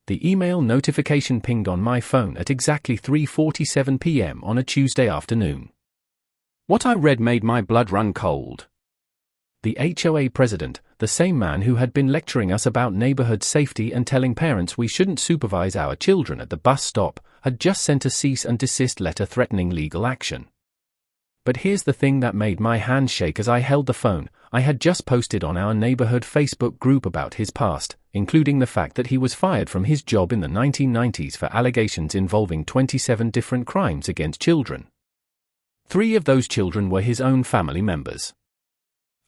The email notification pinged on my phone at exactly 3:47 p.m. on a Tuesday afternoon. What I read made my blood run cold. The HOA president, the same man who had been lecturing us about neighborhood safety and telling parents we shouldn't supervise our children at the bus stop, had just sent a cease and desist letter threatening legal action. But here's the thing that made my hand shake as I held the phone. I had just posted on our neighborhood Facebook group about his past, including the fact that he was fired from his job in the 1990s for allegations involving 27 different crimes against children. 3 of those children were his own family members.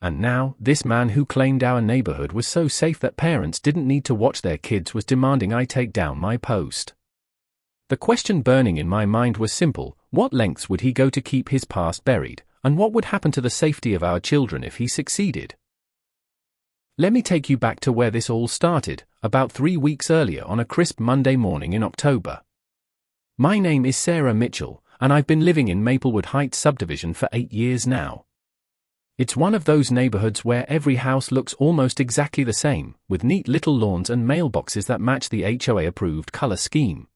And now, this man who claimed our neighborhood was so safe that parents didn't need to watch their kids was demanding I take down my post. The question burning in my mind was simple: what lengths would he go to keep his past buried, and what would happen to the safety of our children if he succeeded? Let me take you back to where this all started, about 3 weeks earlier on a crisp Monday morning in October. My name is Sarah Mitchell, and I've been living in Maplewood Heights subdivision for 8 years now. It's one of those neighborhoods where every house looks almost exactly the same, with neat little lawns and mailboxes that match the HOA-approved color scheme.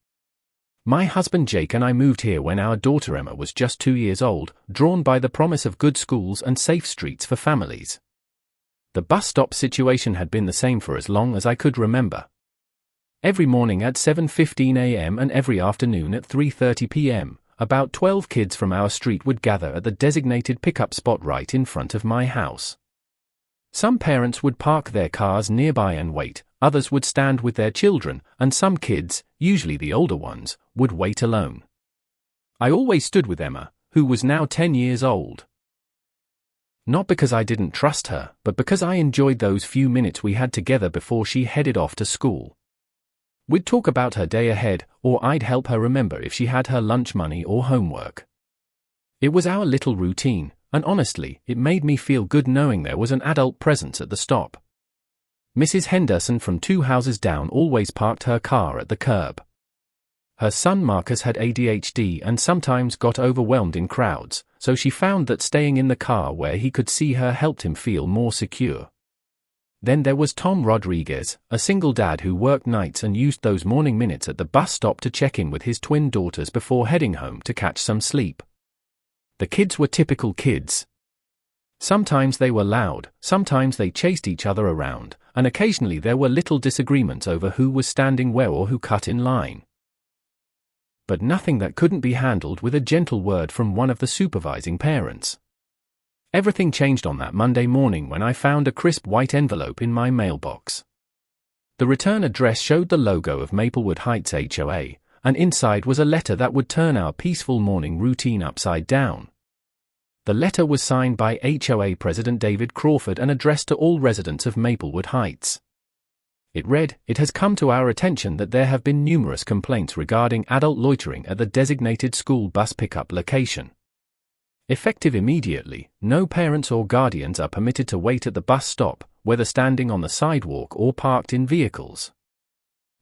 My husband Jake and I moved here when our daughter Emma was just 2 years old, drawn by the promise of good schools and safe streets for families. The bus stop situation had been the same for as long as I could remember. Every morning at 7:15 a.m. and every afternoon at 3:30 p.m., about 12 kids from our street would gather at the designated pickup spot right in front of my house. Some parents would park their cars nearby and wait, others would stand with their children, and some kids, usually the older ones, would wait alone. I always stood with Emma, who was now 10 years old. Not because I didn't trust her, but because I enjoyed those few minutes we had together before she headed off to school. We'd talk about her day ahead, or I'd help her remember if she had her lunch money or homework. It was our little routine, and honestly, it made me feel good knowing there was an adult presence at the stop. Mrs. Henderson from 2 houses down always parked her car at the curb. Her son Marcus had ADHD and sometimes got overwhelmed in crowds, so she found that staying in the car where he could see her helped him feel more secure. Then there was Tom Rodriguez, a single dad who worked nights and used those morning minutes at the bus stop to check in with his twin daughters before heading home to catch some sleep. The kids were typical kids. Sometimes they were loud, sometimes they chased each other around, and occasionally there were little disagreements over who was standing where or who cut in line. But nothing that couldn't be handled with a gentle word from one of the supervising parents. Everything changed on that Monday morning when I found a crisp white envelope in my mailbox. The return address showed the logo of Maplewood Heights HOA, and inside was a letter that would turn our peaceful morning routine upside down. The letter was signed by HOA President David Crawford and addressed to all residents of Maplewood Heights. It read, "It has come to our attention that there have been numerous complaints regarding adult loitering at the designated school bus pickup location. Effective immediately, no parents or guardians are permitted to wait at the bus stop, whether standing on the sidewalk or parked in vehicles.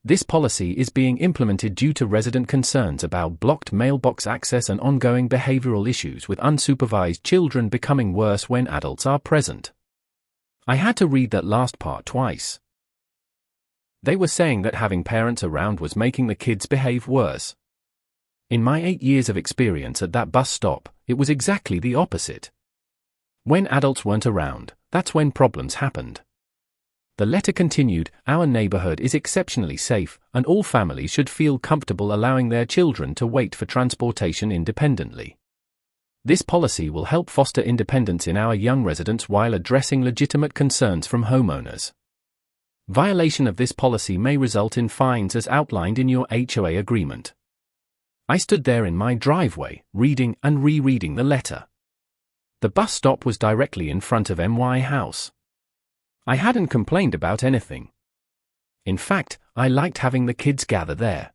This policy is being implemented due to resident concerns about blocked mailbox access and ongoing behavioral issues with unsupervised children becoming worse when adults are present." I had to read that last part twice. They were saying that having parents around was making the kids behave worse. In my 8 years of experience at that bus stop, it was exactly the opposite. When adults weren't around, that's when problems happened. The letter continued, "Our neighborhood is exceptionally safe, and all families should feel comfortable allowing their children to wait for transportation independently. This policy will help foster independence in our young residents while addressing legitimate concerns from homeowners. Violation of this policy may result in fines as outlined in your HOA agreement." I stood there in my driveway, reading and rereading the letter. The bus stop was directly in front of my house. I hadn't complained about anything. In fact, I liked having the kids gather there.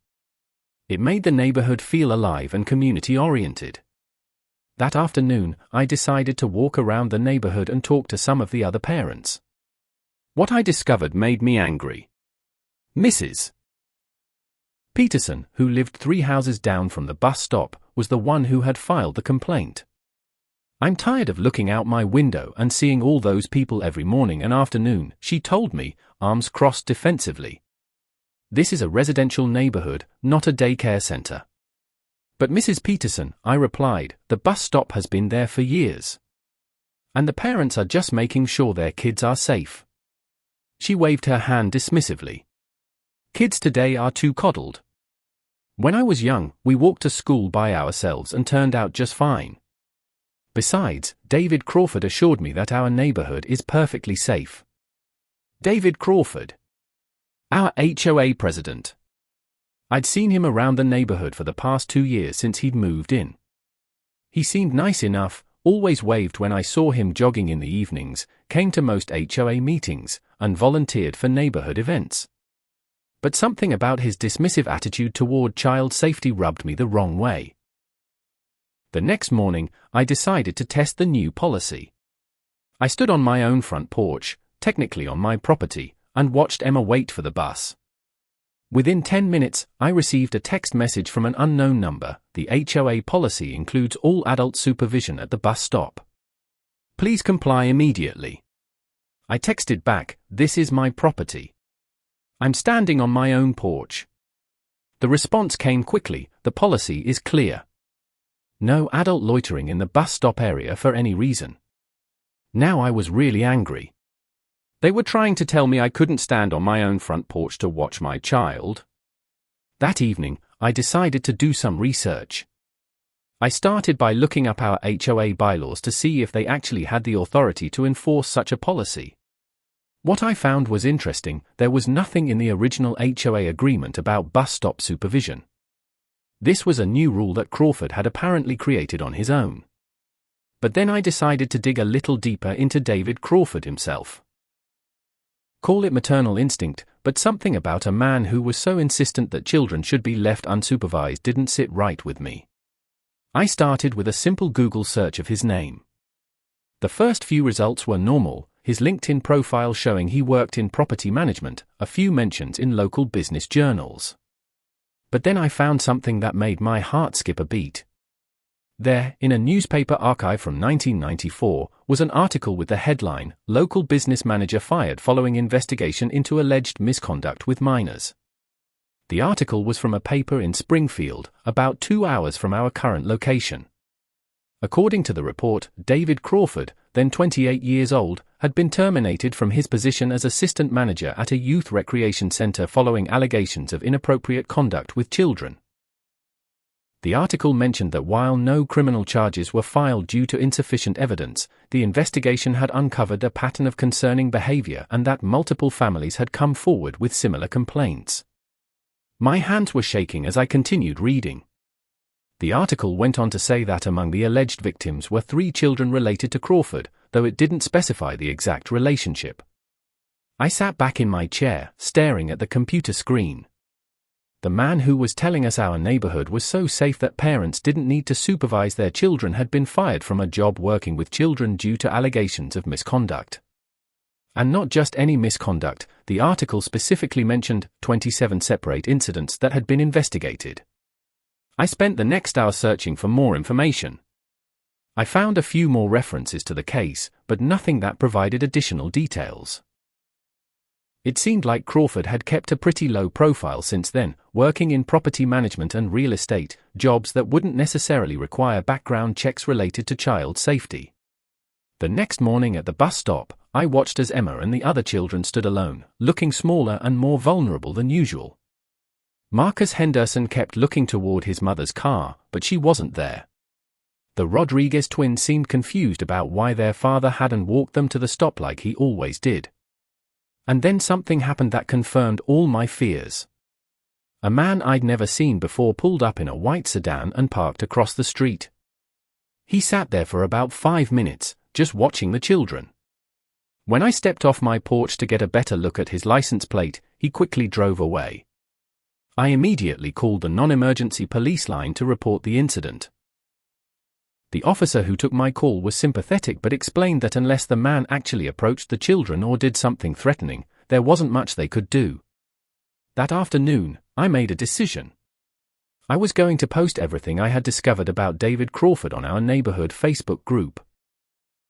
It made the neighborhood feel alive and community-oriented. That afternoon, I decided to walk around the neighborhood and talk to some of the other parents. What I discovered made me angry. Mrs. Peterson, who lived 3 houses down from the bus stop, was the one who had filed the complaint. "I'm tired of looking out my window and seeing all those people every morning and afternoon," she told me, arms crossed defensively. This is a residential neighborhood, not a daycare center. But Mrs. Peterson, I replied, the bus stop has been there for years. And the parents are just making sure their kids are safe. She waved her hand dismissively. Kids today are too coddled. When I was young, we walked to school by ourselves and turned out just fine. Besides, David Crawford assured me that our neighborhood is perfectly safe. David Crawford, our HOA president. I'd seen him around the neighborhood for the past 2 years since he'd moved in. He seemed nice enough, always waved when I saw him jogging in the evenings, came to most HOA meetings, and volunteered for neighborhood events. But something about his dismissive attitude toward child safety rubbed me the wrong way. The next morning, I decided to test the new policy. I stood on my own front porch, technically on my property, and watched Emma wait for the bus. Within 10 minutes, I received a text message from an unknown number. The HOA policy includes all adult supervision at the bus stop. Please comply immediately. I texted back, this is my property. I'm standing on my own porch. The response came quickly, the policy is clear. No adult loitering in the bus stop area for any reason. Now I was really angry. They were trying to tell me I couldn't stand on my own front porch to watch my child. That evening, I decided to do some research. I started by looking up our HOA bylaws to see if they actually had the authority to enforce such a policy. What I found was interesting, there was nothing in the original HOA agreement about bus stop supervision. This was a new rule that Crawford had apparently created on his own. But then I decided to dig a little deeper into David Crawford himself. Call it maternal instinct, but something about a man who was so insistent that children should be left unsupervised didn't sit right with me. I started with a simple Google search of his name. The first few results were normal, his LinkedIn profile showing he worked in property management, a few mentions in local business journals. But then I found something that made my heart skip a beat. There, in a newspaper archive from 1994, was an article with the headline, Local Business Manager Fired Following Investigation into Alleged Misconduct with Minors. The article was from a paper in Springfield, about 2 hours from our current location. According to the report, David Crawford, then 28 years old, had been terminated from his position as assistant manager at a youth recreation center following allegations of inappropriate conduct with children. The article mentioned that while no criminal charges were filed due to insufficient evidence, the investigation had uncovered a pattern of concerning behavior and that multiple families had come forward with similar complaints. My hands were shaking as I continued reading. The article went on to say that among the alleged victims were 3 children related to Crawford, though it didn't specify the exact relationship. I sat back in my chair, staring at the computer screen. The man who was telling us our neighborhood was so safe that parents didn't need to supervise their children had been fired from a job working with children due to allegations of misconduct. And not just any misconduct, the article specifically mentioned 27 separate incidents that had been investigated. I spent the next hour searching for more information. I found a few more references to the case, but nothing that provided additional details. It seemed like Crawford had kept a pretty low profile since then, working in property management and real estate, jobs that wouldn't necessarily require background checks related to child safety. The next morning at the bus stop, I watched as Emma and the other children stood alone, looking smaller and more vulnerable than usual. Marcus Henderson kept looking toward his mother's car, but she wasn't there. The Rodriguez twins seemed confused about why their father hadn't walked them to the stop like he always did. And then something happened that confirmed all my fears. A man I'd never seen before pulled up in a white sedan and parked across the street. He sat there for about 5 minutes, just watching the children. When I stepped off my porch to get a better look at his license plate, he quickly drove away. I immediately called the non-emergency police line to report the incident. The officer who took my call was sympathetic but explained that unless the man actually approached the children or did something threatening, there wasn't much they could do. That afternoon, I made a decision. I was going to post everything I had discovered about David Crawford on our neighborhood Facebook group.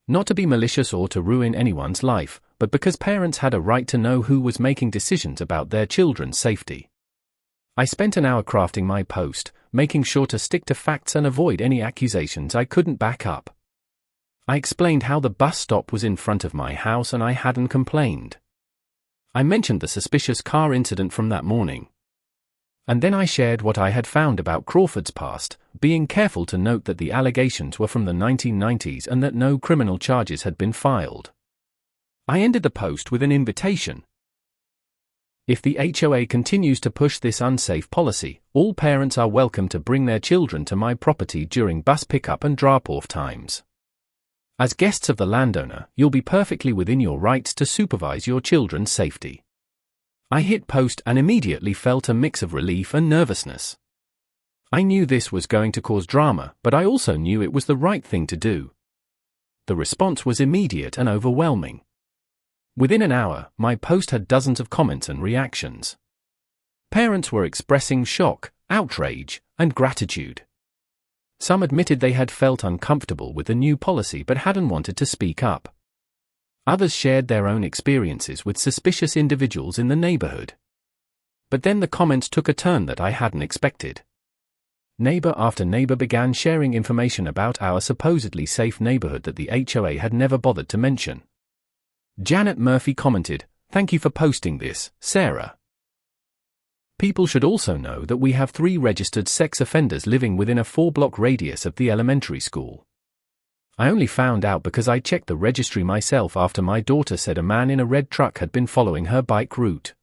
Not to be malicious or to ruin anyone's life, but because parents had a right to know who was making decisions about their children's safety. I spent an hour crafting my post, making sure to stick to facts and avoid any accusations I couldn't back up. I explained how the bus stop was in front of my house and I hadn't complained. I mentioned the suspicious car incident from that morning. And then I shared what I had found about Crawford's past, being careful to note that the allegations were from the 1990s and that no criminal charges had been filed. I ended the post with an invitation. If the HOA continues to push this unsafe policy, all parents are welcome to bring their children to my property during bus pickup and drop-off times. As guests of the landowner, you'll be perfectly within your rights to supervise your children's safety. I hit post and immediately felt a mix of relief and nervousness. I knew this was going to cause drama, but I also knew it was the right thing to do. The response was immediate and overwhelming. Within an hour, my post had dozens of comments and reactions. Parents were expressing shock, outrage, and gratitude. Some admitted they had felt uncomfortable with the new policy but hadn't wanted to speak up. Others shared their own experiences with suspicious individuals in the neighborhood. But then the comments took a turn that I hadn't expected. Neighbor after neighbor began sharing information about our supposedly safe neighborhood that the HOA had never bothered to mention. Janet Murphy commented, "Thank you for posting this, Sarah. People should also know that we have 3 registered sex offenders living within a 4-block radius of the elementary school. I only found out because I checked the registry myself after my daughter said a man in a red truck had been following her bike route."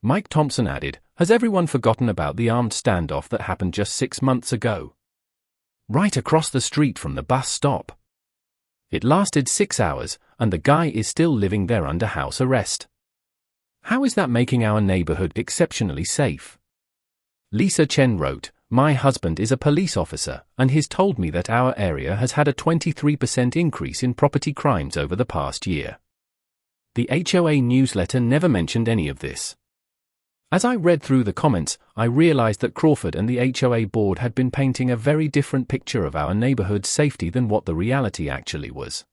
Mike Thompson added, "Has everyone forgotten about the armed standoff that happened just 6 months ago? Right across the street from the bus stop. It lasted 6 hours, and the guy is still living there under house arrest. How is that making our neighborhood exceptionally safe?" Lisa Chen wrote, "My husband is a police officer, and he's told me that our area has had a 23% increase in property crimes over the past year." The HOA newsletter never mentioned any of this. As I read through the comments, I realized that Crawford and the HOA board had been painting a very different picture of our neighborhood's safety than what the reality actually was.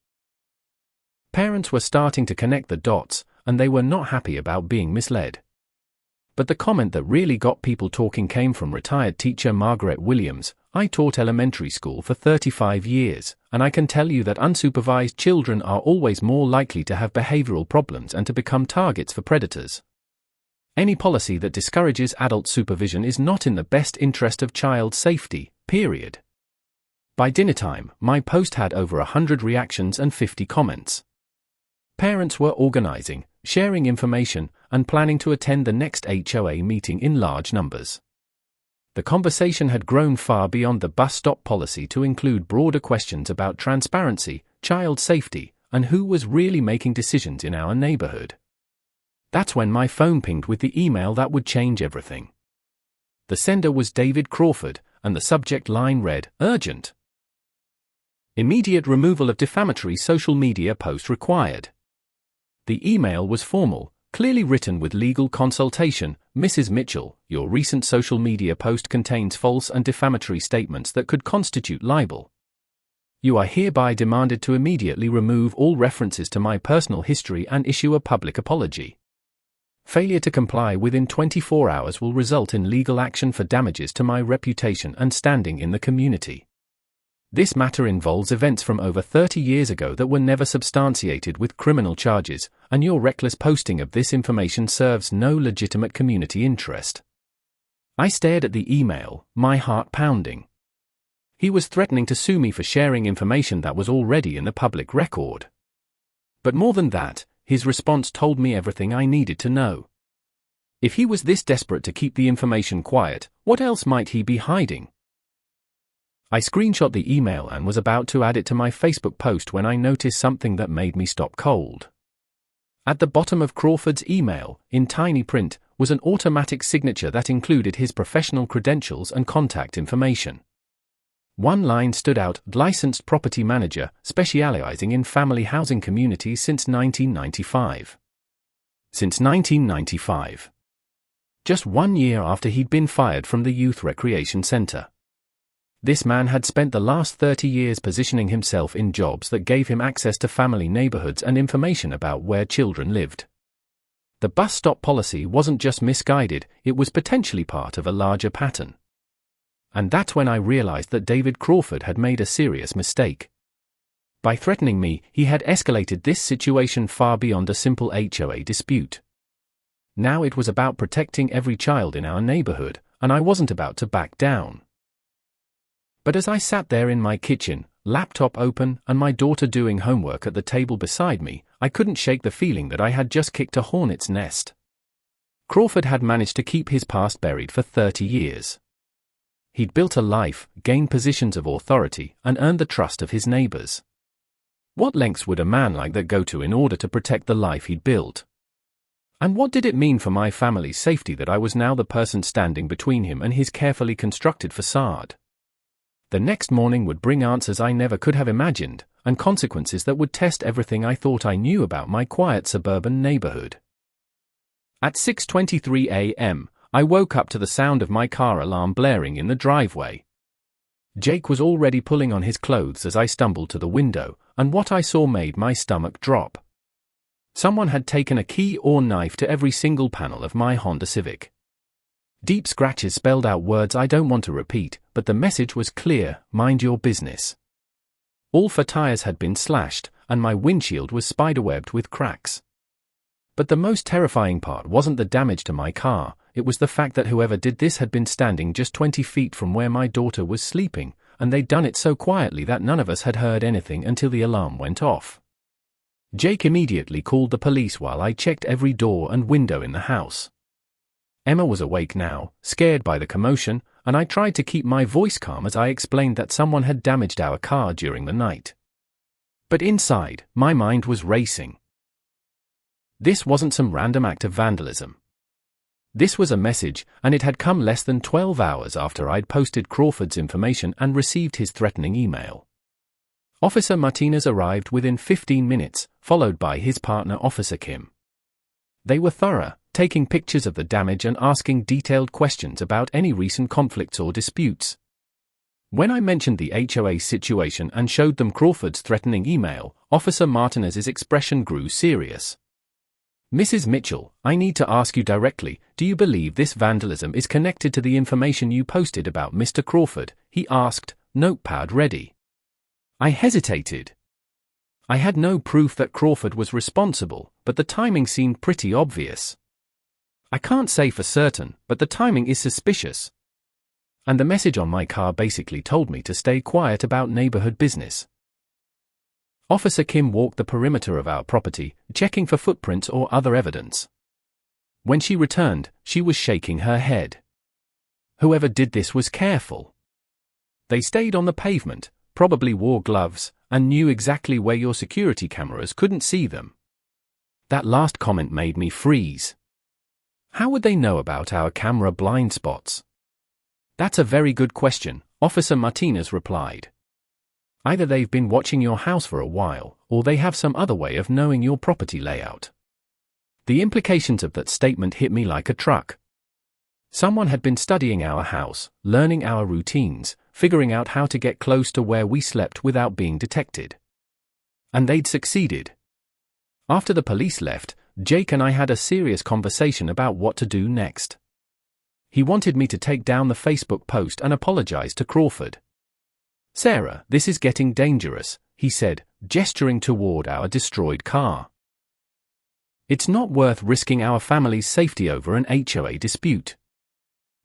Parents were starting to connect the dots, and they were not happy about being misled. But the comment that really got people talking came from retired teacher Margaret Williams. "I taught elementary school for 35 years, and I can tell you that unsupervised children are always more likely to have behavioral problems and to become targets for predators. Any policy that discourages adult supervision is not in the best interest of child safety, period." By dinner time, my post had over 100 reactions and 50 comments. Parents were organizing, sharing information, and planning to attend the next HOA meeting in large numbers. The conversation had grown far beyond the bus stop policy to include broader questions about transparency, child safety, and who was really making decisions in our neighborhood. That's when my phone pinged with the email that would change everything. The sender was David Crawford, and the subject line read, "Urgent. Immediate removal of defamatory social media post required." The email was formal, clearly written with legal consultation. "Mrs. Mitchell, your recent social media post contains false and defamatory statements that could constitute libel. You are hereby demanded to immediately remove all references to my personal history and issue a public apology. Failure to comply within 24 hours will result in legal action for damages to my reputation and standing in the community. This matter involves events from over 30 years ago that were never substantiated with criminal charges, and your reckless posting of this information serves no legitimate community interest." I stared at the email, my heart pounding. He was threatening to sue me for sharing information that was already in the public record. But more than that, his response told me everything I needed to know. If he was this desperate to keep the information quiet, what else might he be hiding? I screenshot the email and was about to add it to my Facebook post when I noticed something that made me stop cold. At the bottom of Crawford's email, in tiny print, was an automatic signature that included his professional credentials and contact information. One line stood out: "Licensed property manager, specializing in family housing communities since 1995. Since 1995. Just 1 year after he'd been fired from the Youth Recreation Center. This man had spent the last 30 years positioning himself in jobs that gave him access to family neighborhoods and information about where children lived. The bus stop policy wasn't just misguided, it was potentially part of a larger pattern. And that's when I realized that David Crawford had made a serious mistake. By threatening me, he had escalated this situation far beyond a simple HOA dispute. Now it was about protecting every child in our neighborhood, and I wasn't about to back down. But as I sat there in my kitchen, laptop open, and my daughter doing homework at the table beside me, I couldn't shake the feeling that I had just kicked a hornet's nest. Crawford had managed to keep his past buried for 30 years. He'd built a life, gained positions of authority, and earned the trust of his neighbors. What lengths would a man like that go to in order to protect the life he'd built? And what did it mean for my family's safety that I was now the person standing between him and his carefully constructed facade? The next morning would bring answers I never could have imagined, and consequences that would test everything I thought I knew about my quiet suburban neighborhood. At 6:23 a.m., I woke up to the sound of my car alarm blaring in the driveway. Jake was already pulling on his clothes as I stumbled to the window, and what I saw made my stomach drop. Someone had taken a key or knife to every single panel of my Honda Civic. Deep scratches spelled out words I don't want to repeat, but the message was clear: mind your business. All 4 tires had been slashed, and my windshield was spiderwebbed with cracks. But the most terrifying part wasn't the damage to my car, it was the fact that whoever did this had been standing just 20 feet from where my daughter was sleeping, and they'd done it so quietly that none of us had heard anything until the alarm went off. Jake immediately called the police while I checked every door and window in the house. Emma was awake now, scared by the commotion, and I tried to keep my voice calm as I explained that someone had damaged our car during the night. But inside, my mind was racing. This wasn't some random act of vandalism. This was a message, and it had come less than 12 hours after I'd posted Crawford's information and received his threatening email. Officer Martinez arrived within 15 minutes, followed by his partner Officer Kim. They were thorough, taking pictures of the damage and asking detailed questions about any recent conflicts or disputes. When I mentioned the HOA situation and showed them Crawford's threatening email, Officer Martinez's expression grew serious. "Mrs. Mitchell, I need to ask you directly, do you believe this vandalism is connected to the information you posted about Mr. Crawford?" he asked, notepad ready. I hesitated. I had no proof that Crawford was responsible, but the timing seemed pretty obvious. I can't say for certain, but the timing is suspicious. And the message on my car basically told me to stay quiet about neighborhood business. Officer Kim walked the perimeter of our property, checking for footprints or other evidence. When she returned, she was shaking her head. Whoever did this was careful. They stayed on the pavement, probably wore gloves, and knew exactly where your security cameras couldn't see them. That last comment made me freeze. How would they know about our camera blind spots? That's a very good question, Officer Martinez replied. Either they've been watching your house for a while, or they have some other way of knowing your property layout. The implications of that statement hit me like a truck. Someone had been studying our house, learning our routines, figuring out how to get close to where we slept without being detected. And they'd succeeded. After the police left, Jake and I had a serious conversation about what to do next. He wanted me to take down the Facebook post and apologize to Crawford. "Sarah, this is getting dangerous," he said, gesturing toward our destroyed car. "It's not worth risking our family's safety over an HOA dispute."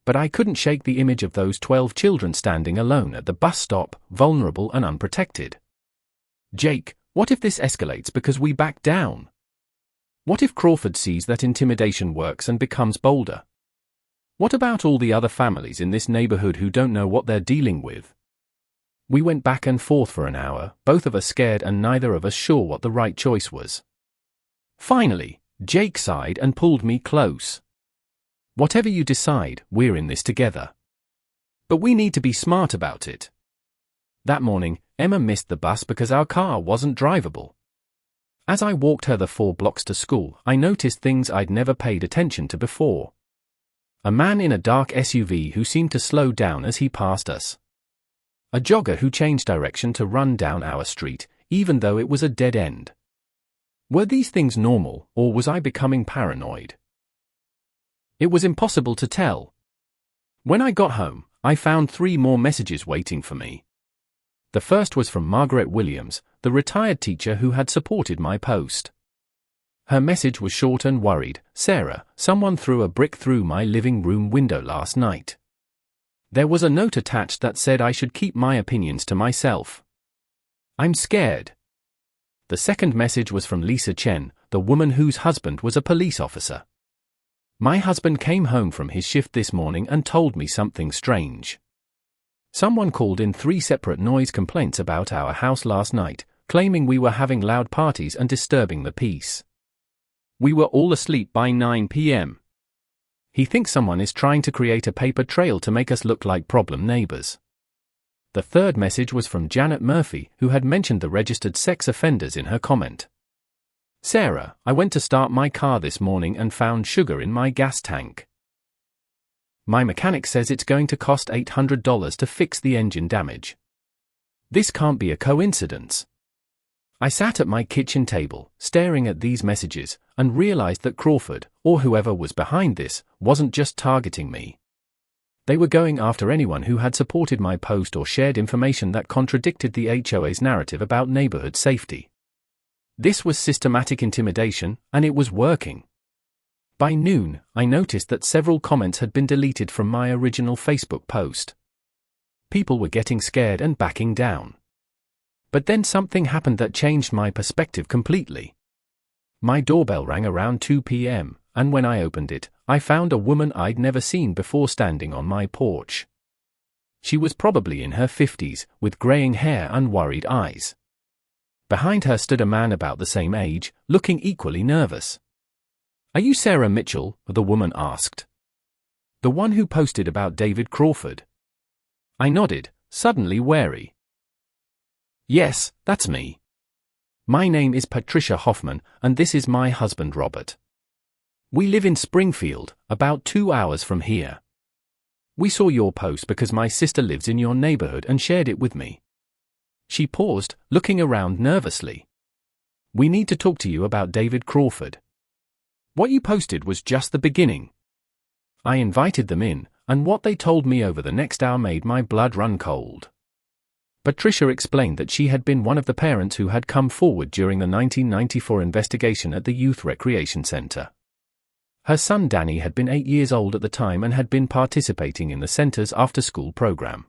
But I couldn't shake the image of those 12 children standing alone at the bus stop, vulnerable and unprotected. "Jake, what if this escalates because we back down? What if Crawford sees that intimidation works and becomes bolder? What about all the other families in this neighborhood who don't know what they're dealing with?" We went back and forth for an hour, both of us scared and neither of us sure what the right choice was. Finally, Jake sighed and pulled me close. "Whatever you decide, we're in this together. But we need to be smart about it." That morning, Emma missed the bus because our car wasn't drivable. As I walked her the 4 blocks to school, I noticed things I'd never paid attention to before. A man in a dark SUV who seemed to slow down as he passed us. A jogger who changed direction to run down our street, even though it was a dead end. Were these things normal, or was I becoming paranoid? It was impossible to tell. When I got home, I found 3 more messages waiting for me. The first was from Margaret Williams, the retired teacher who had supported my post. Her message was short and worried. "Sarah, someone threw a brick through my living room window last night." There was a note attached that said I should keep my opinions to myself. "I'm scared." The second message was from Lisa Chen, the woman whose husband was a police officer. "My husband came home from his shift this morning and told me something strange. Someone called in 3 separate noise complaints about our house last night, claiming we were having loud parties and disturbing the peace. We were all asleep by 9 p.m. He thinks someone is trying to create a paper trail to make us look like problem neighbors." The third message was from Janet Murphy, who had mentioned the registered sex offenders in her comment. "Sarah, I went to start my car this morning and found sugar in my gas tank. My mechanic says it's going to cost $800 to fix the engine damage. This can't be a coincidence." I sat at my kitchen table, staring at these messages, and realized that Crawford, or whoever was behind this, wasn't just targeting me. They were going after anyone who had supported my post or shared information that contradicted the HOA's narrative about neighborhood safety. This was systematic intimidation, and it was working. By noon, I noticed that several comments had been deleted from my original Facebook post. People were getting scared and backing down. But then something happened that changed my perspective completely. My doorbell rang around 2 p.m., and when I opened it, I found a woman I'd never seen before standing on my porch. She was probably in her 50s, with graying hair and worried eyes. Behind her stood a man about the same age, looking equally nervous. "Are you Sarah Mitchell?" the woman asked. "The one who posted about David Crawford?" I nodded, suddenly wary. "Yes, that's me. My name is Patricia Hoffman, and this is my husband Robert. We live in Springfield, about 2 hours from here. We saw your post because my sister lives in your neighborhood and shared it with me." She paused, looking around nervously. "We need to talk to you about David Crawford. What you posted was just the beginning." I invited them in, and what they told me over the next hour made my blood run cold. Patricia explained that she had been one of the parents who had come forward during the 1994 investigation at the Youth Recreation Center. Her son Danny had been 8 years old at the time and had been participating in the center's after-school program.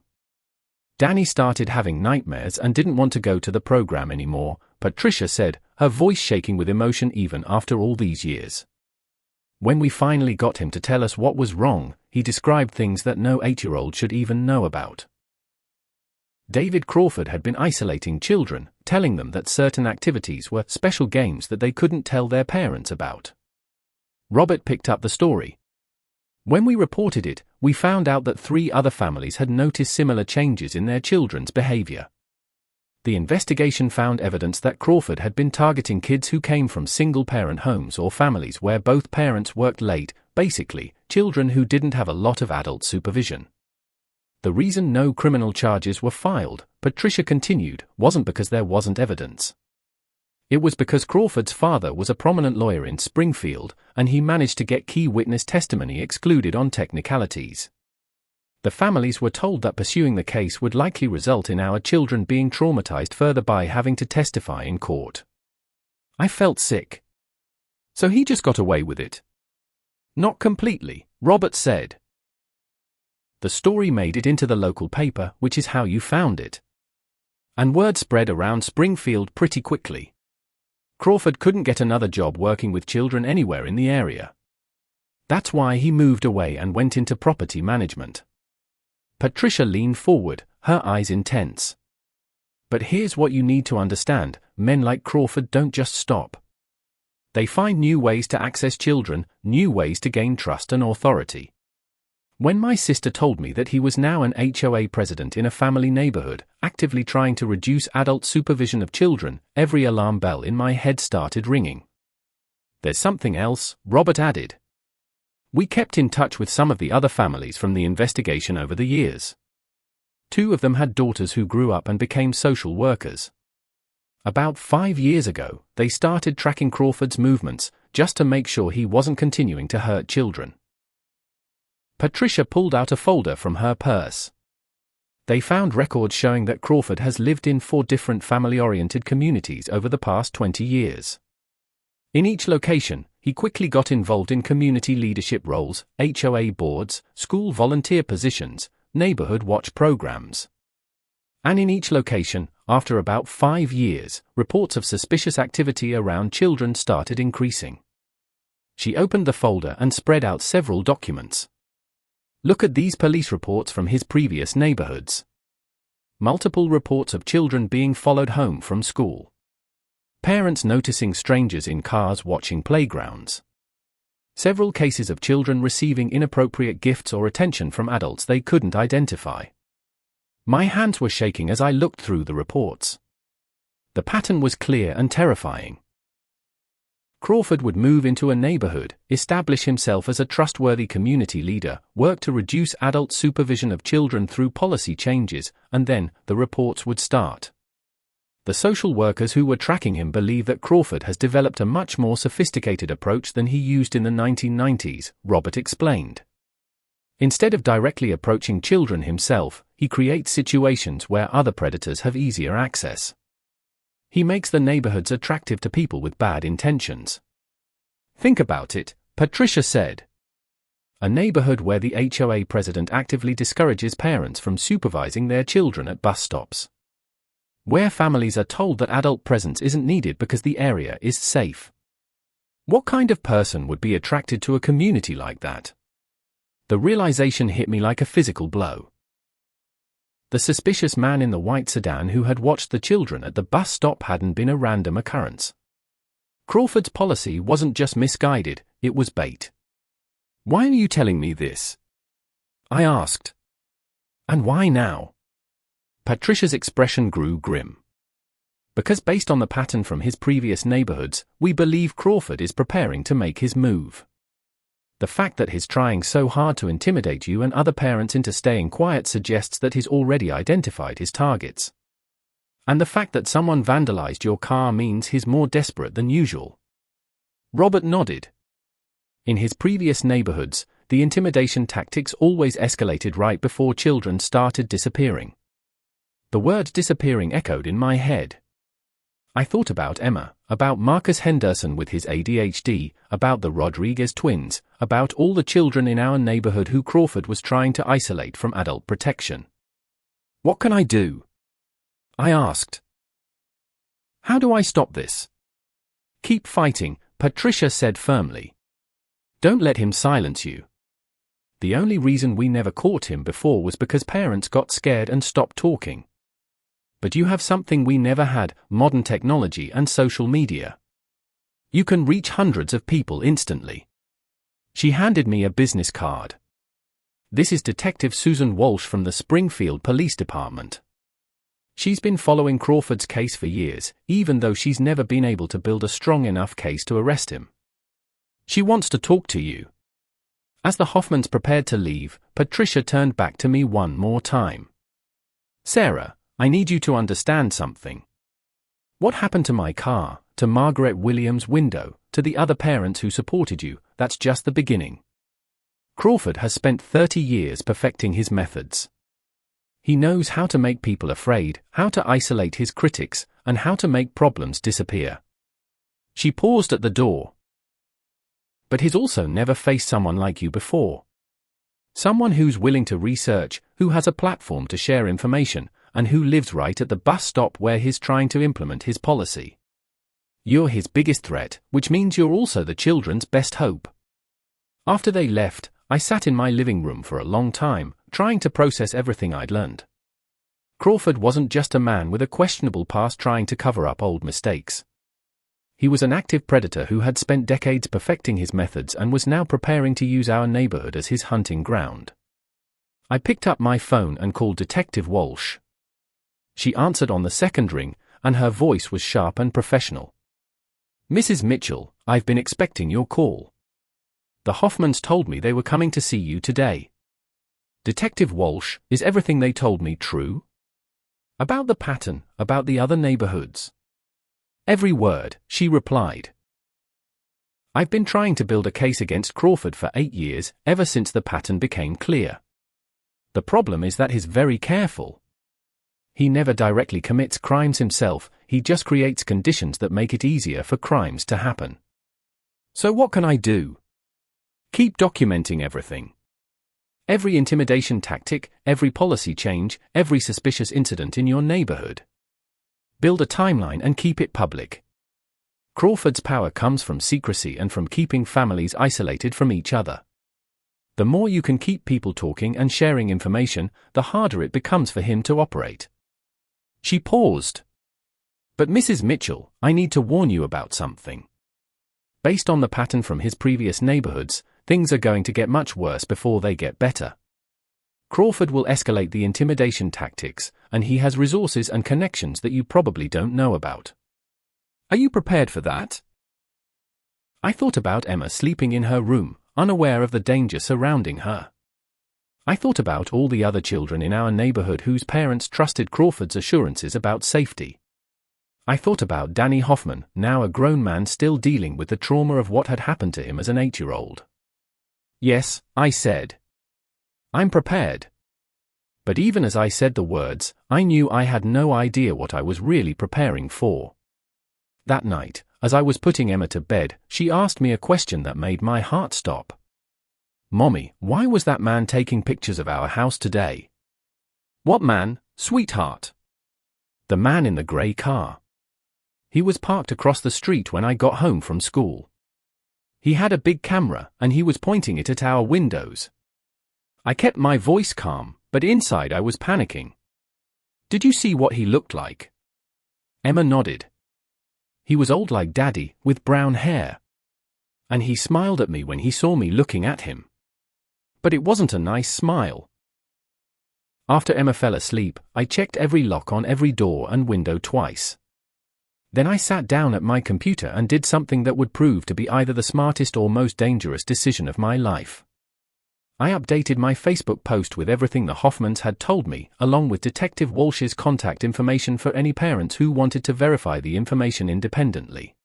Danny started having nightmares and didn't want to go to the program anymore, Patricia said, her voice shaking with emotion even after all these years. When we finally got him to tell us what was wrong, he described things that no 8-year-old should even know about. David Crawford had been isolating children, telling them that certain activities were special games that they couldn't tell their parents about. Robert picked up the story. When we reported it, we found out that 3 other families had noticed similar changes in their children's behavior. The investigation found evidence that Crawford had been targeting kids who came from single-parent homes or families where both parents worked late, basically, children who didn't have a lot of adult supervision. The reason no criminal charges were filed, Patricia continued, wasn't because there wasn't evidence. It was because Crawford's father was a prominent lawyer in Springfield, and he managed to get key witness testimony excluded on technicalities. The families were told that pursuing the case would likely result in our children being traumatized further by having to testify in court. I felt sick. So he just got away with it? Not completely, Robert said. The story made it into the local paper, which is how you found it. And word spread around Springfield pretty quickly. Crawford couldn't get another job working with children anywhere in the area. That's why he moved away and went into property management. Patricia leaned forward, her eyes intense. But here's what you need to understand, men like Crawford don't just stop. They find new ways to access children, new ways to gain trust and authority. When my sister told me that he was now an HOA president in a family neighborhood, actively trying to reduce adult supervision of children, every alarm bell in my head started ringing. There's something else, Robert added. We kept in touch with some of the other families from the investigation over the years. 2 of them had daughters who grew up and became social workers. About 5 years ago, they started tracking Crawford's movements, just to make sure he wasn't continuing to hurt children. Patricia pulled out a folder from her purse. They found records showing that Crawford has lived in 4 different family-oriented communities over the past 20 years. In each location, he quickly got involved in community leadership roles, HOA boards, school volunteer positions, neighborhood watch programs. And in each location, after about 5 years, reports of suspicious activity around children started increasing. She opened the folder and spread out several documents. Look at these police reports from his previous neighborhoods. Multiple reports of children being followed home from school. Parents noticing strangers in cars watching playgrounds. Several cases of children receiving inappropriate gifts or attention from adults they couldn't identify. My hands were shaking as I looked through the reports. The pattern was clear and terrifying. Crawford would move into a neighborhood, establish himself as a trustworthy community leader, work to reduce adult supervision of children through policy changes, and then, the reports would start. The social workers who were tracking him believe that Crawford has developed a much more sophisticated approach than he used in the 1990s, Robert explained. Instead of directly approaching children himself, he creates situations where other predators have easier access. He makes the neighborhoods attractive to people with bad intentions. Think about it, Patricia said. A neighborhood where the HOA president actively discourages parents from supervising their children at bus stops. Where families are told that adult presence isn't needed because the area is safe. What kind of person would be attracted to a community like that? The realization hit me like a physical blow. The suspicious man in the white sedan who had watched the children at the bus stop hadn't been a random occurrence. Crawford's policy wasn't just misguided, it was bait. "Why are you telling me this?" I asked. "And why now?" Patricia's expression grew grim. "Because based on the pattern from his previous neighborhoods, we believe Crawford is preparing to make his move. The fact that he's trying so hard to intimidate you and other parents into staying quiet suggests that he's already identified his targets. And the fact that someone vandalized your car means he's more desperate than usual." Robert nodded. In his previous neighborhoods, the intimidation tactics always escalated right before children started disappearing. The word disappearing echoed in my head. I thought about Emma, about Marcus Henderson with his ADHD, about the Rodriguez twins, about all the children in our neighborhood who Crawford was trying to isolate from adult protection. "What can I do?" I asked. "How do I stop this?" "Keep fighting," Patricia said firmly. "Don't let him silence you. The only reason we never caught him before was because parents got scared and stopped talking. But you have something we never had, modern technology and social media. You can reach hundreds of people instantly." She handed me a business card. "This is Detective Susan Walsh from the Springfield Police Department. She's been following Crawford's case for years, even though she's never been able to build a strong enough case to arrest him. She wants to talk to you." As the Hoffmans prepared to leave, Patricia turned back to me one more time. "Sarah, I need you to understand something. What happened to my car, to Margaret Williams' window, to the other parents who supported you, that's just the beginning. Crawford has spent 30 years perfecting his methods. He knows how to make people afraid, how to isolate his critics, and how to make problems disappear." She paused at the door. "But he's also never faced someone like you before. Someone who's willing to research, who has a platform to share information, and who lives right at the bus stop where he's trying to implement his policy. You're his biggest threat, which means you're also the children's best hope." After they left, I sat in my living room for a long time, trying to process everything I'd learned. Crawford wasn't just a man with a questionable past trying to cover up old mistakes. He was an active predator who had spent decades perfecting his methods and was now preparing to use our neighborhood as his hunting ground. I picked up my phone and called Detective Walsh. She answered on the second ring, and her voice was sharp and professional. "Mrs. Mitchell, I've been expecting your call. The Hoffmans told me they were coming to see you today." Detective Walsh, is everything they told me true? About the pattern, about the other neighborhoods? Every word, she replied. I've been trying to build a case against Crawford for 8 years, ever since the pattern became clear. The problem is that he's very careful. He never directly commits crimes himself, he just creates conditions that make it easier for crimes to happen. So what can I do? Keep documenting everything. Every intimidation tactic, every policy change, every suspicious incident in your neighborhood. Build a timeline and keep it public. Crawford's power comes from secrecy and from keeping families isolated from each other. The more you can keep people talking and sharing information, the harder it becomes for him to operate. She paused. But Mrs. Mitchell, I need to warn you about something. Based on the pattern from his previous neighborhoods, things are going to get much worse before they get better. Crawford will escalate the intimidation tactics, and he has resources and connections that you probably don't know about. Are you prepared for that? I thought about Emma sleeping in her room, unaware of the danger surrounding her. I thought about all the other children in our neighborhood whose parents trusted Crawford's assurances about safety. I thought about Danny Hoffman, now a grown man still dealing with the trauma of what had happened to him as an 8-year-old. Yes, I said. I'm prepared. But even as I said the words, I knew I had no idea what I was really preparing for. That night, as I was putting Emma to bed, she asked me a question that made my heart stop. Mommy, why was that man taking pictures of our house today? What man, sweetheart? The man in the grey car. He was parked across the street when I got home from school. He had a big camera, and he was pointing it at our windows. I kept my voice calm, but inside I was panicking. Did you see what he looked like? Emma nodded. He was old like Daddy, with brown hair. And he smiled at me when he saw me looking at him. But it wasn't a nice smile. After Emma fell asleep, I checked every lock on every door and window twice. Then I sat down at my computer and did something that would prove to be either the smartest or most dangerous decision of my life. I updated my Facebook post with everything the Hoffmans had told me, along with Detective Walsh's contact information for any parents who wanted to verify the information independently.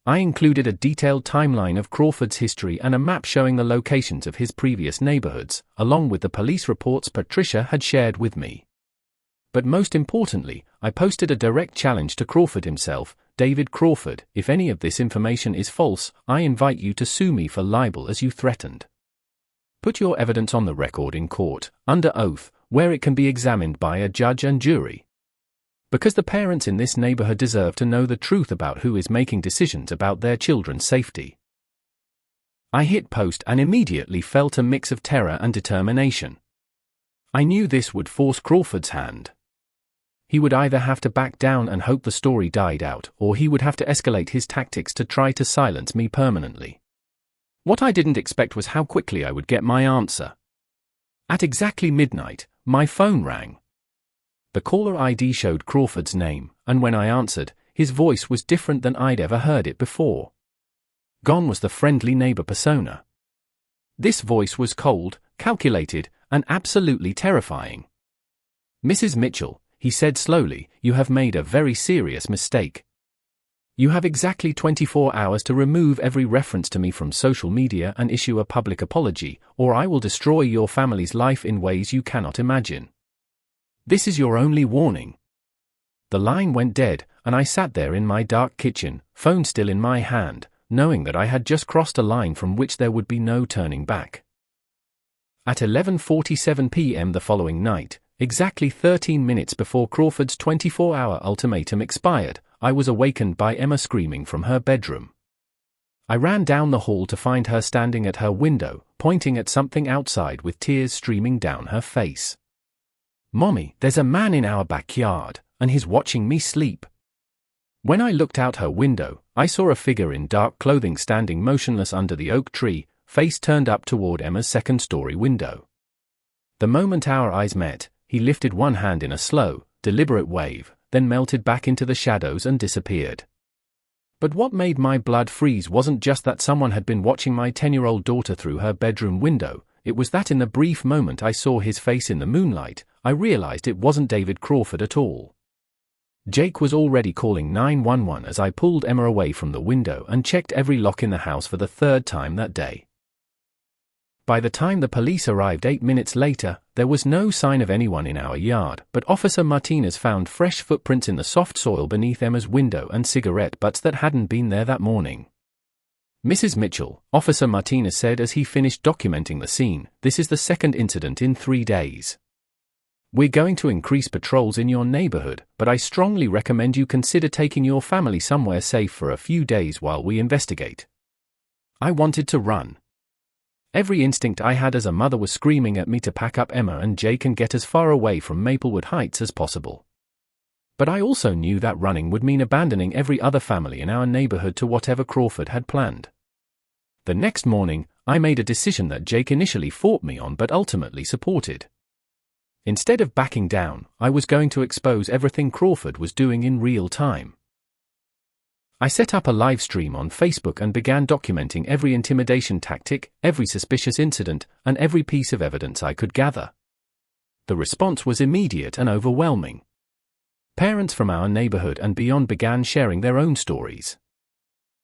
I included a detailed timeline of Crawford's history and a map showing the locations of his previous neighborhoods, along with the police reports Patricia had shared with me. But most importantly, I posted a direct challenge to Crawford himself. David Crawford, if any of this information is false, I invite you to sue me for libel as you threatened. Put your evidence on the record in court, under oath, where it can be examined by a judge and jury. Because the parents in this neighborhood deserve to know the truth about who is making decisions about their children's safety. I hit post and immediately felt a mix of terror and determination. I knew this would force Crawford's hand. He would either have to back down and hope the story died out, or he would have to escalate his tactics to try to silence me permanently. What I didn't expect was how quickly I would get my answer. At exactly midnight, my phone rang. The caller ID showed Crawford's name, and when I answered, his voice was different than I'd ever heard it before. Gone was the friendly neighbor persona. This voice was cold, calculated, and absolutely terrifying. Mrs. Mitchell, he said slowly, you have made a very serious mistake. You have exactly 24 hours to remove every reference to me from social media and issue a public apology, or I will destroy your family's life in ways you cannot imagine. This is your only warning. The line went dead, and I sat there in my dark kitchen, phone still in my hand, knowing that I had just crossed a line from which there would be no turning back. At 11:47 p.m. the following night, exactly 13 minutes before Crawford's 24-hour ultimatum expired, I was awakened by Emma screaming from her bedroom. I ran down the hall to find her standing at her window, pointing at something outside with tears streaming down her face. Mommy, there's a man in our backyard, and he's watching me sleep. When I looked out her window, I saw a figure in dark clothing standing motionless under the oak tree, face turned up toward Emma's second-story window. The moment our eyes met, he lifted one hand in a slow, deliberate wave, then melted back into the shadows and disappeared. But what made my blood freeze wasn't just that someone had been watching my 10-year-old daughter through her bedroom window, it was that in the brief moment I saw his face in the moonlight, I realized it wasn't David Crawford at all. Jake was already calling 911 as I pulled Emma away from the window and checked every lock in the house for the third time that day. By the time the police arrived 8 minutes later, there was no sign of anyone in our yard, but Officer Martinez found fresh footprints in the soft soil beneath Emma's window and cigarette butts that hadn't been there that morning. Mrs. Mitchell, Officer Martinez said as he finished documenting the scene, "This is the second incident in 3 days. We're going to increase patrols in your neighborhood, but I strongly recommend you consider taking your family somewhere safe for a few days while we investigate." I wanted to run. Every instinct I had as a mother was screaming at me to pack up Emma and Jake and get as far away from Maplewood Heights as possible. But I also knew that running would mean abandoning every other family in our neighborhood to whatever Crawford had planned. The next morning, I made a decision that Jake initially fought me on but ultimately supported. Instead of backing down, I was going to expose everything Crawford was doing in real time. I set up a live stream on Facebook and began documenting every intimidation tactic, every suspicious incident, and every piece of evidence I could gather. The response was immediate and overwhelming. Parents from our neighborhood and beyond began sharing their own stories.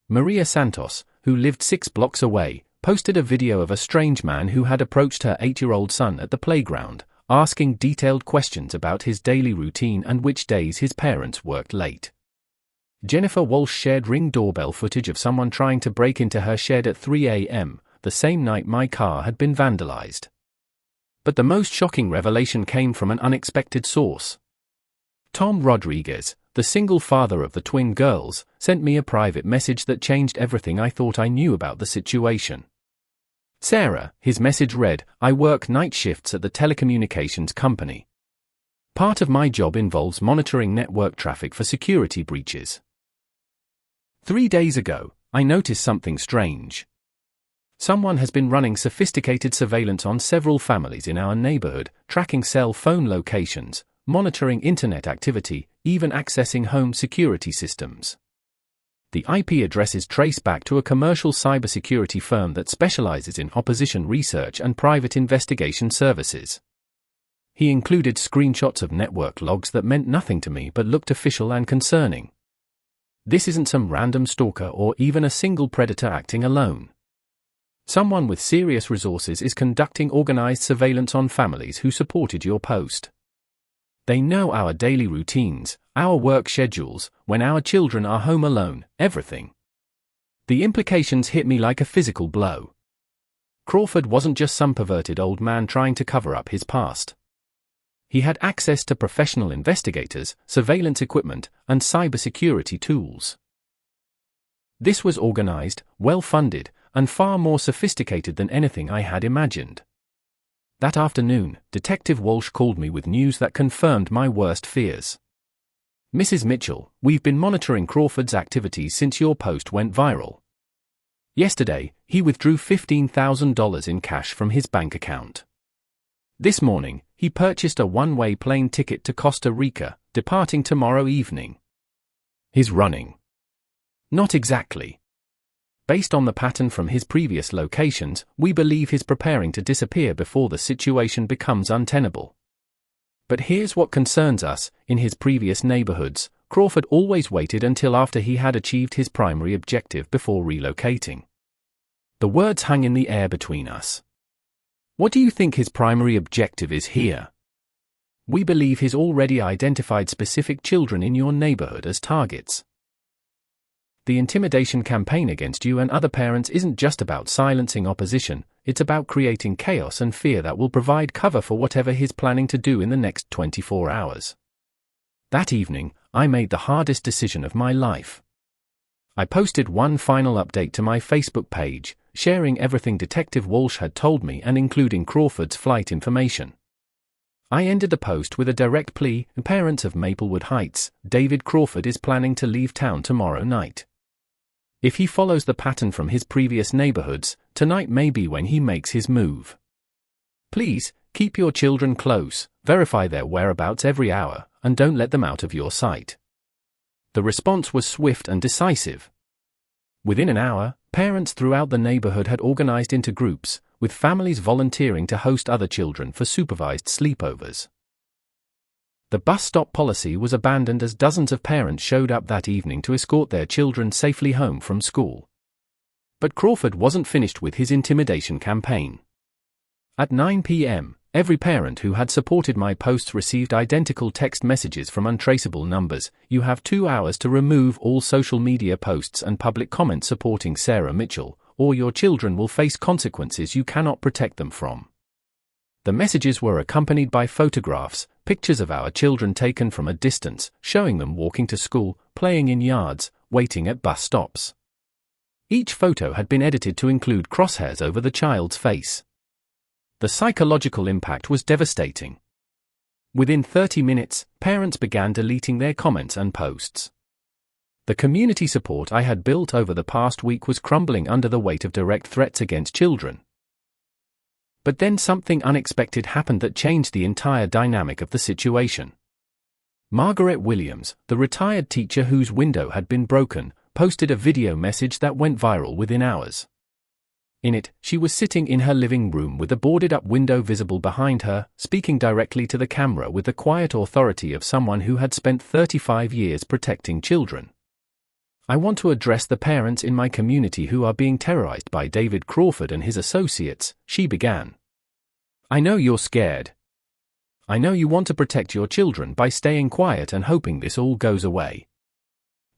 Maria Santos, who lived 6 blocks away, posted a video of a strange man who had approached her 8-year-old son at the playground, asking detailed questions about his daily routine and which days his parents worked late. Jennifer Walsh shared Ring doorbell footage of someone trying to break into her shed at 3 a.m., the same night my car had been vandalized. But the most shocking revelation came from an unexpected source. Tom Rodriguez, the single father of the twin girls, sent me a private message that changed everything I thought I knew about the situation. "Sarah," his message read, "I work night shifts at the telecommunications company. Part of my job involves monitoring network traffic for security breaches. 3 days ago, I noticed something strange. Someone has been running sophisticated surveillance on several families in our neighborhood, tracking cell phone locations, monitoring internet activity, even accessing home security systems. The IP addresses trace back to a commercial cybersecurity firm that specializes in opposition research and private investigation services." He included screenshots of network logs that meant nothing to me but looked official and concerning. This isn't some random stalker or even a single predator acting alone. Someone with serious resources is conducting organized surveillance on families who supported your post. They know our daily routines, our work schedules, when our children are home alone, everything. The implications hit me like a physical blow. Crawford wasn't just some perverted old man trying to cover up his past. He had access to professional investigators, surveillance equipment, and cybersecurity tools. This was organized, well-funded, and far more sophisticated than anything I had imagined. That afternoon, Detective Walsh called me with news that confirmed my worst fears. "Mrs. Mitchell, we've been monitoring Crawford's activities since your post went viral. Yesterday, he withdrew $15,000 in cash from his bank account. This morning, he purchased a one-way plane ticket to Costa Rica, departing tomorrow evening." "He's running." "Not exactly. Based on the pattern from his previous locations, we believe he's preparing to disappear before the situation becomes untenable. But here's what concerns us: in his previous neighborhoods, Crawford always waited until after he had achieved his primary objective before relocating." The words hung in the air between us. "What do you think his primary objective is here?" "We believe he's already identified specific children in your neighborhood as targets. The intimidation campaign against you and other parents isn't just about silencing opposition, it's about creating chaos and fear that will provide cover for whatever he's planning to do in the next 24 hours. That evening, I made the hardest decision of my life. I posted one final update to my Facebook page, sharing everything Detective Walsh had told me and including Crawford's flight information. I ended the post with a direct plea: "Parents of Maplewood Heights, David Crawford is planning to leave town tomorrow night. If he follows the pattern from his previous neighborhoods, tonight may be when he makes his move. Please, keep your children close, verify their whereabouts every hour, and don't let them out of your sight." The response was swift and decisive. Within an hour, parents throughout the neighborhood had organized into groups, with families volunteering to host other children for supervised sleepovers. The bus stop policy was abandoned as dozens of parents showed up that evening to escort their children safely home from school. But Crawford wasn't finished with his intimidation campaign. At 9 p.m., every parent who had supported my posts received identical text messages from untraceable numbers. You have 2 hours to remove all social media posts and public comments supporting Sarah Mitchell, or your children will face consequences you cannot protect them from. The messages were accompanied by photographs, pictures of our children taken from a distance, showing them walking to school, playing in yards, waiting at bus stops. Each photo had been edited to include crosshairs over the child's face. The psychological impact was devastating. Within 30 minutes, parents began deleting their comments and posts. The community support I had built over the past week was crumbling under the weight of direct threats against children. But then something unexpected happened that changed the entire dynamic of the situation. Margaret Williams, the retired teacher whose window had been broken, posted a video message that went viral within hours. In it, she was sitting in her living room with a boarded-up window visible behind her, speaking directly to the camera with the quiet authority of someone who had spent 35 years protecting children. I want to address the parents in my community who are being terrorized by David Crawford and his associates, she began. I know you're scared. I know you want to protect your children by staying quiet and hoping this all goes away.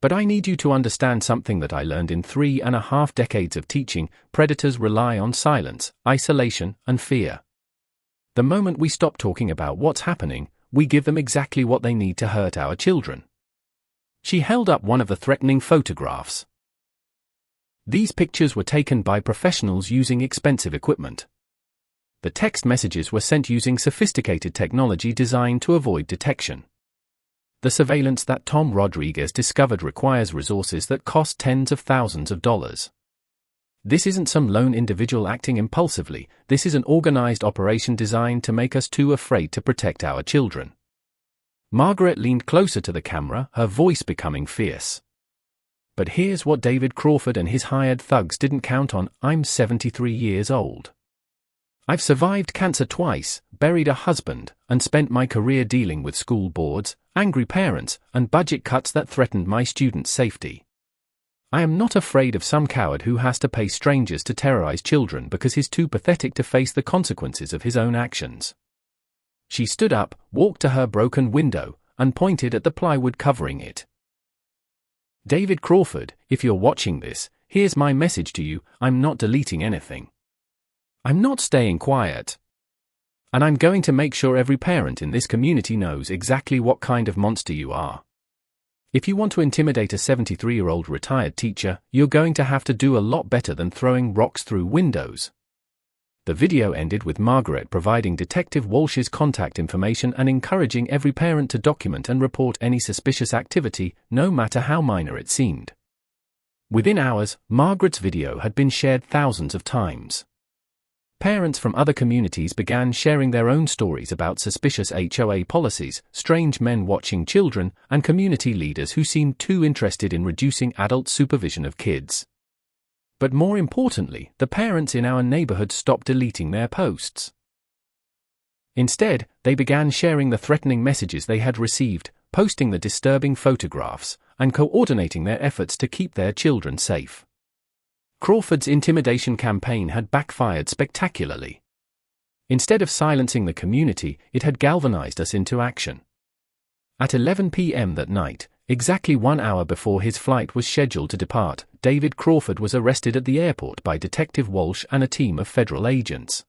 But I need you to understand something that I learned in 3.5 decades of teaching: predators rely on silence, isolation, and fear. The moment we stop talking about what's happening, we give them exactly what they need to hurt our children. She held up one of the threatening photographs. These pictures were taken by professionals using expensive equipment. The text messages were sent using sophisticated technology designed to avoid detection. The surveillance that Tom Rodriguez discovered requires resources that cost tens of thousands of dollars. This isn't some lone individual acting impulsively, this is an organized operation designed to make us too afraid to protect our children. Margaret leaned closer to the camera, her voice becoming fierce. But here's what David Crawford and his hired thugs didn't count on: I'm 73 years old. I've survived cancer twice, buried a husband, and spent my career dealing with school boards, angry parents, and budget cuts that threatened my students' safety. I am not afraid of some coward who has to pay strangers to terrorize children because he's too pathetic to face the consequences of his own actions. She stood up, walked to her broken window, and pointed at the plywood covering it. David Crawford, if you're watching this, here's my message to you: I'm not deleting anything. I'm not staying quiet. And I'm going to make sure every parent in this community knows exactly what kind of monster you are. If you want to intimidate a 73-year-old retired teacher, you're going to have to do a lot better than throwing rocks through windows. The video ended with Margaret providing Detective Walsh's contact information and encouraging every parent to document and report any suspicious activity, no matter how minor it seemed. Within hours, Margaret's video had been shared thousands of times. Parents from other communities began sharing their own stories about suspicious HOA policies, strange men watching children, and community leaders who seemed too interested in reducing adult supervision of kids. But more importantly, the parents in our neighborhood stopped deleting their posts. Instead, they began sharing the threatening messages they had received, posting the disturbing photographs, and coordinating their efforts to keep their children safe. Crawford's intimidation campaign had backfired spectacularly. Instead of silencing the community, it had galvanized us into action. At 11 p.m. that night, exactly 1 hour before his flight was scheduled to depart, David Crawford was arrested at the airport by Detective Walsh and a team of federal agents.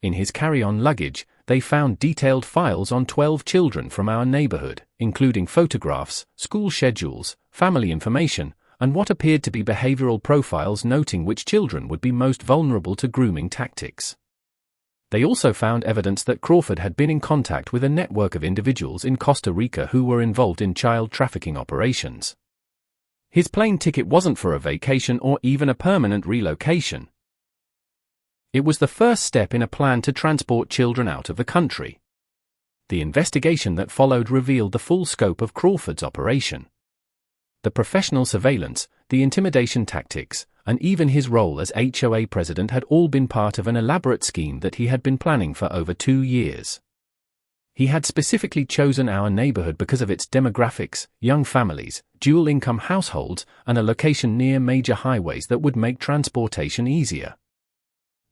In his carry-on luggage, they found detailed files on 12 children from our neighborhood, including photographs, school schedules, family information, and what appeared to be behavioral profiles noting which children would be most vulnerable to grooming tactics. They also found evidence that Crawford had been in contact with a network of individuals in Costa Rica who were involved in child trafficking operations. His plane ticket wasn't for a vacation or even a permanent relocation. It was the first step in a plan to transport children out of the country. The investigation that followed revealed the full scope of Crawford's operation. The professional surveillance, the intimidation tactics, and even his role as HOA president had all been part of an elaborate scheme that he had been planning for over 2 years. He had specifically chosen our neighborhood because of its demographics, young families, dual-income households, and a location near major highways that would make transportation easier.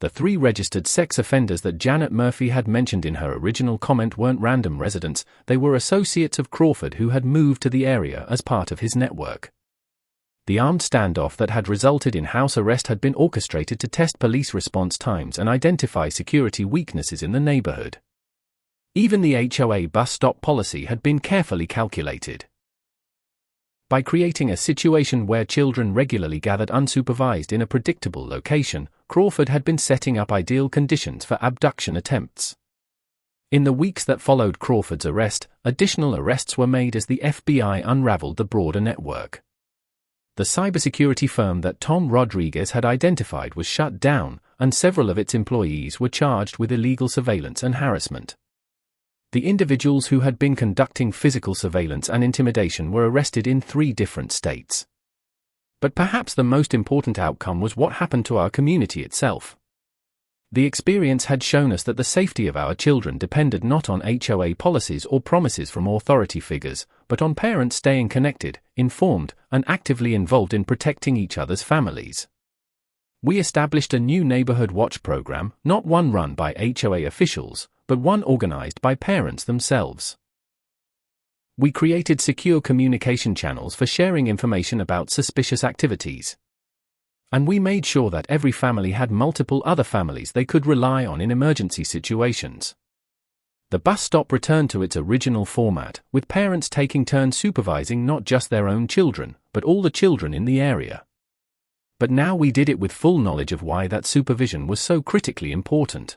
The 3 registered sex offenders that Janet Murphy had mentioned in her original comment weren't random residents, they were associates of Crawford who had moved to the area as part of his network. The armed standoff that had resulted in house arrest had been orchestrated to test police response times and identify security weaknesses in the neighborhood. Even the HOA bus stop policy had been carefully calculated. By creating a situation where children regularly gathered unsupervised in a predictable location, Crawford had been setting up ideal conditions for abduction attempts. In the weeks that followed Crawford's arrest, additional arrests were made as the FBI unraveled the broader network. The cybersecurity firm that Tom Rodriguez had identified was shut down, and several of its employees were charged with illegal surveillance and harassment. The individuals who had been conducting physical surveillance and intimidation were arrested in 3 different states. But perhaps the most important outcome was what happened to our community itself. The experience had shown us that the safety of our children depended not on HOA policies or promises from authority figures, but on parents staying connected, informed, and actively involved in protecting each other's families. We established a new neighborhood watch program, not one run by HOA officials, but one organized by parents themselves. We created secure communication channels for sharing information about suspicious activities. And we made sure that every family had multiple other families they could rely on in emergency situations. The bus stop returned to its original format, with parents taking turns supervising not just their own children, but all the children in the area. But now we did it with full knowledge of why that supervision was so critically important.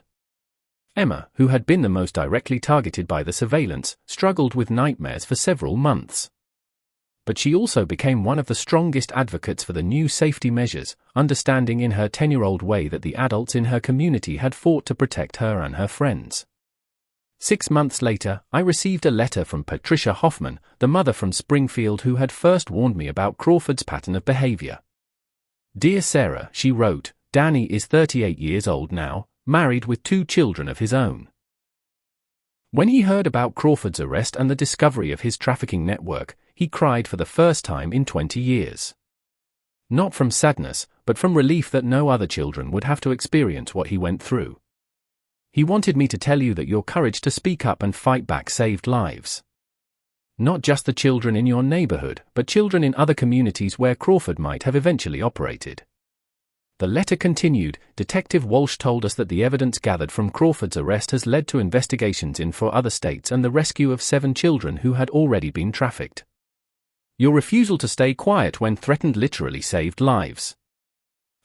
Emma, who had been the most directly targeted by the surveillance, struggled with nightmares for several months. But she also became one of the strongest advocates for the new safety measures, understanding in her 10-year-old way that the adults in her community had fought to protect her and her friends. 6 months later, I received a letter from Patricia Hoffman, the mother from Springfield who had first warned me about Crawford's pattern of behavior. "Dear Sarah," she wrote, "Danny is 38 years old now, married with 2 children of his own. When he heard about Crawford's arrest and the discovery of his trafficking network, he cried for the first time in 20 years. Not from sadness, but from relief that no other children would have to experience what he went through. He wanted me to tell you that your courage to speak up and fight back saved lives. Not just the children in your neighborhood, but children in other communities where Crawford might have eventually operated." The letter continued, "Detective Walsh told us that the evidence gathered from Crawford's arrest has led to investigations in 4 other states and the rescue of 7 children who had already been trafficked. Your refusal to stay quiet when threatened literally saved lives."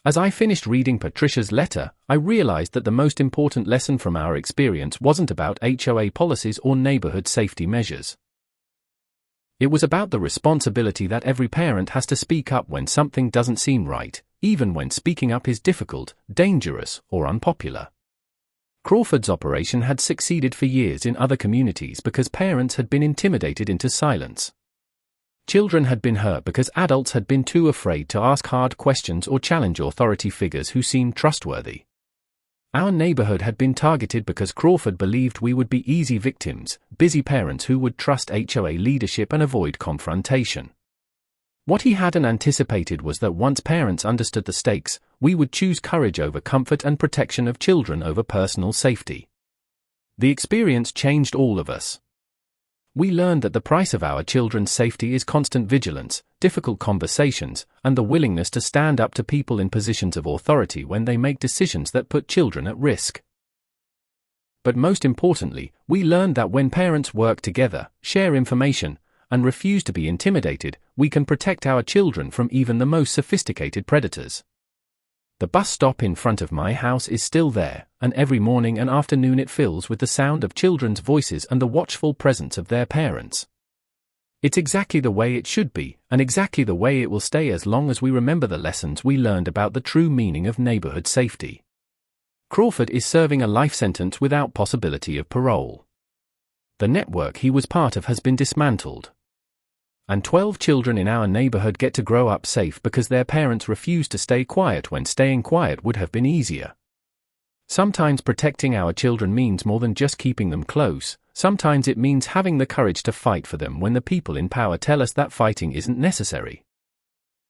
As I finished reading Patricia's letter, I realized that the most important lesson from our experience wasn't about HOA policies or neighborhood safety measures. It was about the responsibility that every parent has to speak up when something doesn't seem right, even when speaking up is difficult, dangerous, or unpopular. Crawford's operation had succeeded for years in other communities because parents had been intimidated into silence. Children had been hurt because adults had been too afraid to ask hard questions or challenge authority figures who seemed trustworthy. Our neighborhood had been targeted because Crawford believed we would be easy victims, busy parents who would trust HOA leadership and avoid confrontation. What he hadn't anticipated was that once parents understood the stakes, we would choose courage over comfort and protection of children over personal safety. The experience changed all of us. We learned that the price of our children's safety is constant vigilance, difficult conversations, and the willingness to stand up to people in positions of authority when they make decisions that put children at risk. But most importantly, we learned that when parents work together, share information, and refuse to be intimidated, we can protect our children from even the most sophisticated predators. The bus stop in front of my house is still there, and every morning and afternoon it fills with the sound of children's voices and the watchful presence of their parents. It's exactly the way it should be, and exactly the way it will stay as long as we remember the lessons we learned about the true meaning of neighborhood safety. Crawford is serving a life sentence without possibility of parole. The network he was part of has been dismantled. And 12 children in our neighborhood get to grow up safe because their parents refuse to stay quiet when staying quiet would have been easier. Sometimes protecting our children means more than just keeping them close. Sometimes it means having the courage to fight for them when the people in power tell us that fighting isn't necessary.